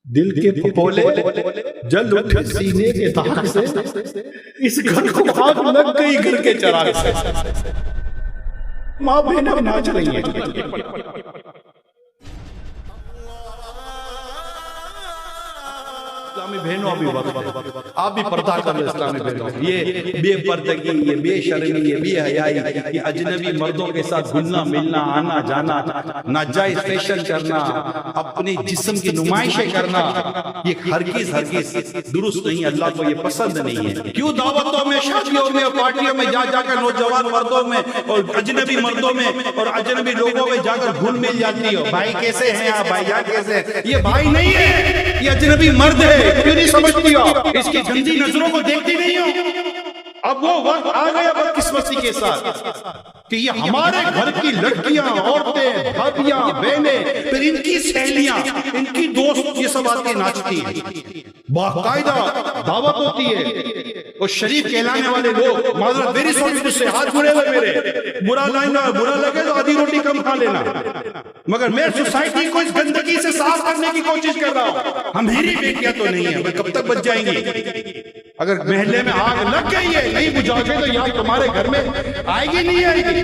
دل کے پھپولے جل اٹھے سینے کے داغ سے، اس گھر کو آگ لگ گئی گھر کے چراغ سے۔ ماں بہنیں ناچ رہی ہیں۔ اسلامی بہنوں ابھی وقت آپ بھی پردہ کر لیں اسلامی بہنوں، یہ بے پردگی، یہ بے شرمی، یہ بے حیائی، یہ اجنبی مردوں کے ساتھ گھلنا ملنا، آنا جانا، ناجائز فیشن کرنا، اپنے جسم کی نمائشیں کرنا، یہ ہرگز درست نہیں، اللہ کو یہ پسند نہیں ہے۔ کیوں دعوتوں میں، شادیوں میں اور پارٹیوں میں جا کر نوجوان مردوں میں اور اجنبی مردوں میں اور اجنبی لوگوں میں جا کر گھل مل جاتی ہو؟ بھائی کیسے ہیں آپ؟ بھائی جان کیسے ہیں؟ یہ بھائی نہیں ہے، یہ اجنبی مرد ہے۔ کیوں نہیں سمجھتی ہو؟ اس کی گندی نظروں کو دیکھتی نہیں ہو؟ اب وہ وقت آ گیا بدقسمتی کے ساتھ کہ یہ ہمارے گھر کی لڑکیاں، عورتیں، بھابیاں، بہنیں، پھر ان کی سہیلیاں، ان کی دوست، یہ سب آتی ناچتی ہیں، باقاعدہ دعوت ہوتی ہے، اور شریف کہلانے والے لوگ، معذرت میری سوچ مجھ سے ہاتھ جڑے ہوئے میرے، برا لگے تو آدھی روٹی کم کھا لینا، مگر میں سوسائٹی کو اس گندگی سے صاف کرنے کی کوشش کر رہا ہوں۔ ہم ہیری بیٹیاں تو نہیں ہیں، کب تک بچ جائیں گی؟ اگر محلے میں آگ لگ گئی ہے نہیں بجھا کے تو یہاں تمہارے گھر میں آئے گی نہیں آئے گی؟